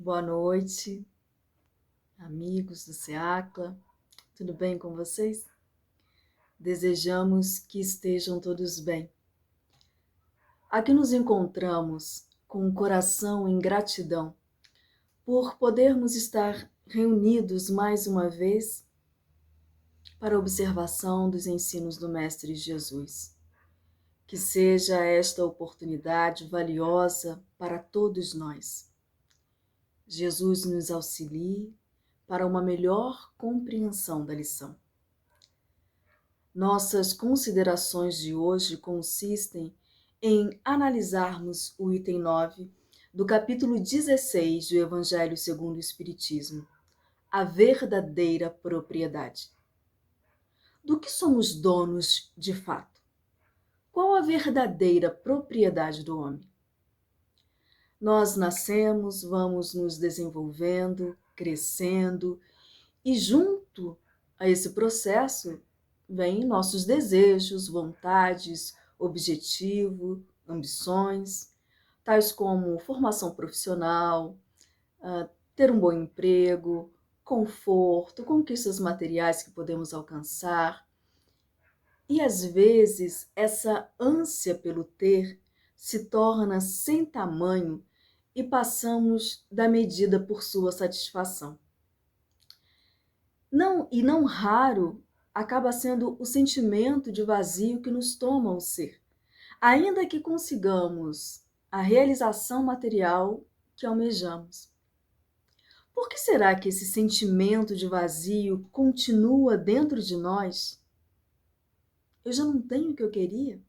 Boa noite, amigos do SEACLA. Tudo bem com vocês? Desejamos que estejam todos bem. Aqui nos encontramos com o coração em gratidão por podermos estar reunidos mais uma vez para a observação dos ensinos do Mestre Jesus. Que seja esta oportunidade valiosa para todos nós. Jesus nos auxilie para uma melhor compreensão da lição. Nossas considerações de hoje consistem em analisarmos o item 9 do capítulo 16 do Evangelho segundo o Espiritismo, a verdadeira propriedade. Do que somos donos de fato? Qual a verdadeira propriedade do homem? Nós nascemos, vamos nos desenvolvendo, crescendo, e junto a esse processo vêm nossos desejos, vontades, objetivo, ambições, tais como formação profissional, ter um bom emprego, conforto, conquistas materiais que podemos alcançar. E às vezes essa ânsia pelo ter se torna sem tamanho e passamos da medida por sua satisfação. Não raro acaba sendo o sentimento de vazio que nos toma o ser, ainda que consigamos a realização material que almejamos. Por que será que esse sentimento de vazio continua dentro de nós? Eu já não tenho o que eu queria?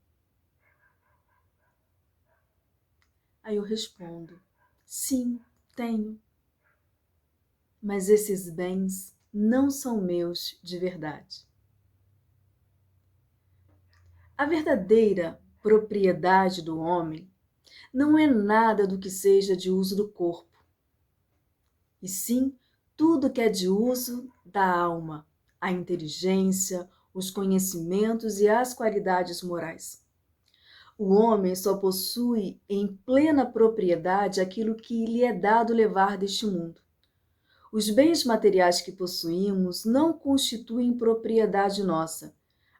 Aí eu respondo, sim, tenho. Mas esses bens não são meus de verdade. A verdadeira propriedade do homem não é nada do que seja de uso do corpo, e sim tudo que é de uso da alma, a inteligência, os conhecimentos e as qualidades morais. O homem só possui em plena propriedade aquilo que lhe é dado levar deste mundo. Os bens materiais que possuímos não constituem propriedade nossa,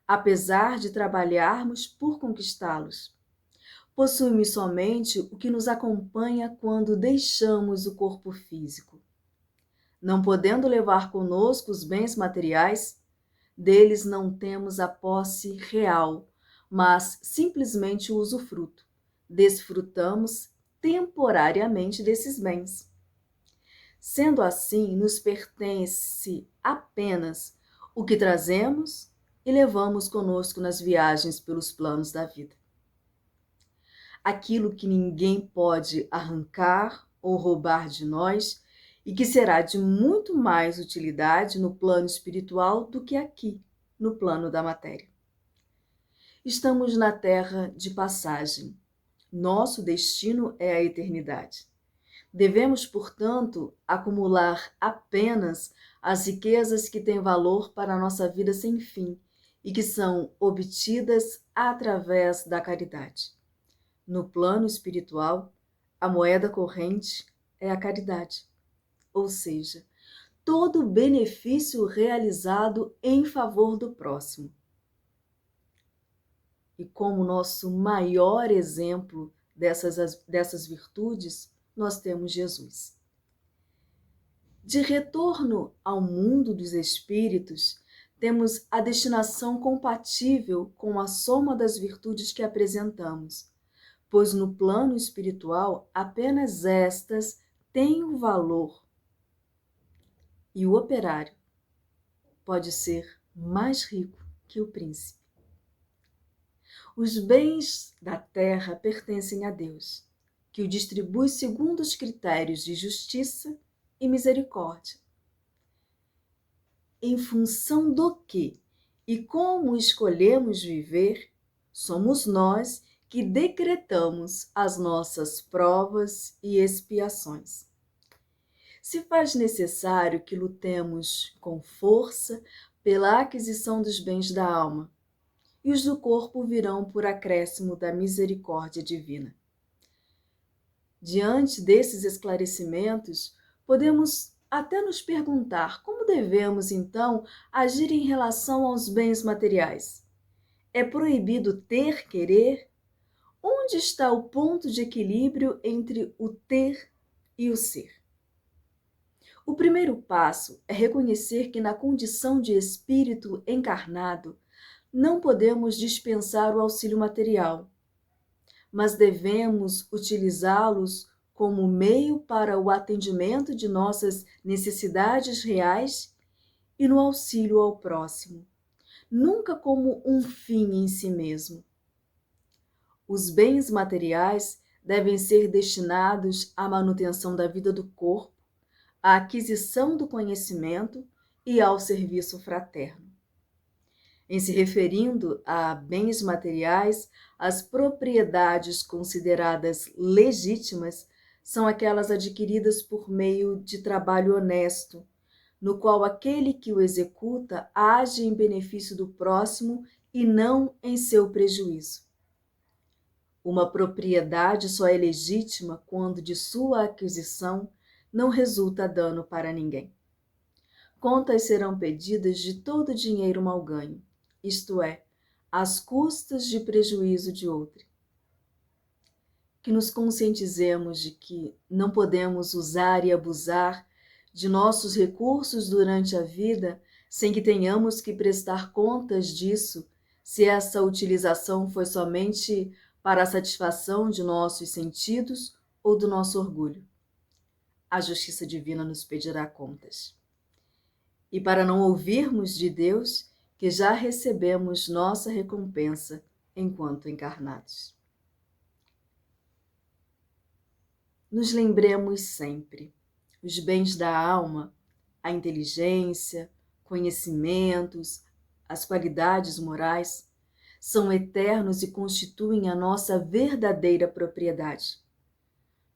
apesar de trabalharmos por conquistá-los. Possuímos somente o que nos acompanha quando deixamos o corpo físico. Não podendo levar conosco os bens materiais, deles não temos a posse real, mas simplesmente o usufruto. Desfrutamos temporariamente desses bens. Sendo assim, nos pertence apenas o que trazemos e levamos conosco nas viagens pelos planos da vida. Aquilo que ninguém pode arrancar ou roubar de nós e que será de muito mais utilidade no plano espiritual do que aqui, no plano da matéria. Estamos na terra de passagem. Nosso destino é a eternidade. Devemos, portanto, acumular apenas as riquezas que têm valor para a nossa vida sem fim e que são obtidas através da caridade. No plano espiritual, a moeda corrente é a caridade, ou seja, todo benefício realizado em favor do próximo. E como nosso maior exemplo dessas virtudes, nós temos Jesus. De retorno ao mundo dos espíritos, temos a destinação compatível com a soma das virtudes que apresentamos, pois no plano espiritual apenas estas têm o valor. E o operário pode ser mais rico que o príncipe. Os bens da terra pertencem a Deus, que o distribui segundo os critérios de justiça e misericórdia. Em função do que e como escolhemos viver, somos nós que decretamos as nossas provas e expiações. Se faz necessário que lutemos com força pela aquisição dos bens da alma, e os do corpo virão por acréscimo da misericórdia divina. Diante desses esclarecimentos, Podemos até nos perguntar como devemos, então, agir em relação aos bens materiais. É proibido ter, querer? Onde está o ponto de equilíbrio entre o ter e o ser? O primeiro passo é reconhecer que, na condição de espírito encarnado, não podemos dispensar o auxílio material, mas devemos utilizá-los como meio para o atendimento de nossas necessidades reais e no auxílio ao próximo, nunca como um fim em si mesmo. Os bens materiais devem ser destinados à manutenção da vida do corpo, à aquisição do conhecimento e ao serviço fraterno. Em se referindo a bens materiais, as propriedades consideradas legítimas são aquelas adquiridas por meio de trabalho honesto, no qual aquele que o executa age em benefício do próximo e não em seu prejuízo. Uma propriedade só é legítima quando de sua aquisição não resulta dano para ninguém. Contas serão pedidas de todo dinheiro mal ganho, isto é, às custas de prejuízo de outro. Que nos conscientizemos de que não podemos usar e abusar de nossos recursos durante a vida sem que tenhamos que prestar contas disso, se essa utilização foi somente para a satisfação de nossos sentidos ou do nosso orgulho. A justiça divina nos pedirá contas. E para não ouvirmos de Deus, que já recebemos nossa recompensa enquanto encarnados. Nos lembremos sempre, os bens da alma, a inteligência, conhecimentos, as qualidades morais, são eternos e constituem a nossa verdadeira propriedade.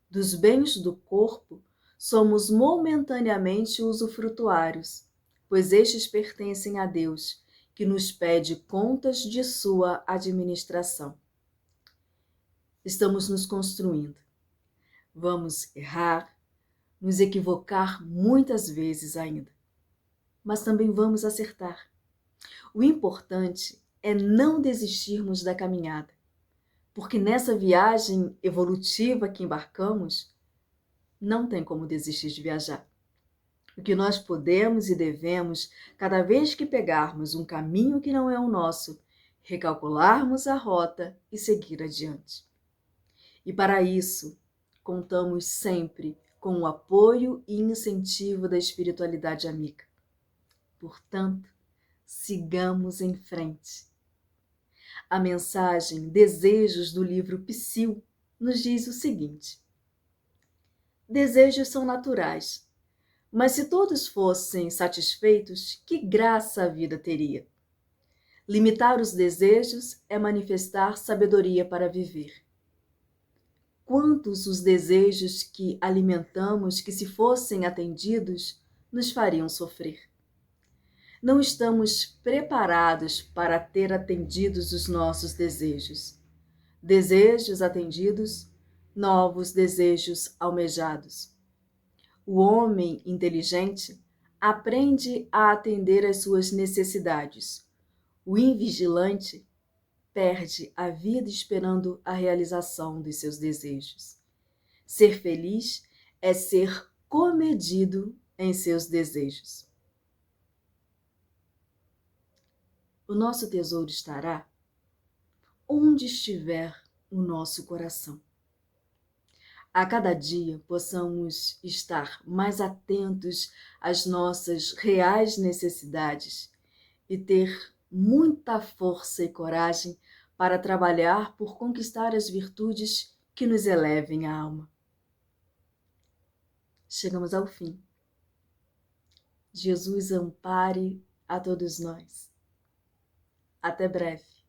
Dos bens do corpo, somos momentaneamente usufrutuários, pois estes pertencem a Deus, que nos pede contas de sua administração. Estamos nos construindo. Vamos errar, nos equivocar muitas vezes ainda, mas também vamos acertar. O importante é não desistirmos da caminhada, porque nessa viagem evolutiva que embarcamos, não tem como desistir de viajar. O que nós podemos e devemos, cada vez que pegarmos um caminho que não é o nosso, recalcularmos a rota e seguir adiante. E para isso, contamos sempre com o apoio e incentivo da espiritualidade amiga. Portanto, sigamos em frente. A mensagem Desejos do livro Psil nos diz o seguinte: desejos são naturais, mas se todos fossem satisfeitos, que graça a vida teria? Limitar os desejos é manifestar sabedoria para viver. Quantos os desejos que alimentamos que, se fossem atendidos, nos fariam sofrer? Não estamos preparados para ter atendidos os nossos desejos. Desejos atendidos, novos desejos almejados. O homem inteligente aprende a atender às suas necessidades. O invigilante perde a vida esperando a realização dos seus desejos. Ser feliz é ser comedido em seus desejos. O nosso tesouro estará onde estiver o nosso coração. A cada dia possamos estar mais atentos às nossas reais necessidades e ter muita força e coragem para trabalhar por conquistar as virtudes que nos elevem a alma. Chegamos ao fim. Jesus ampare a todos nós. Até breve.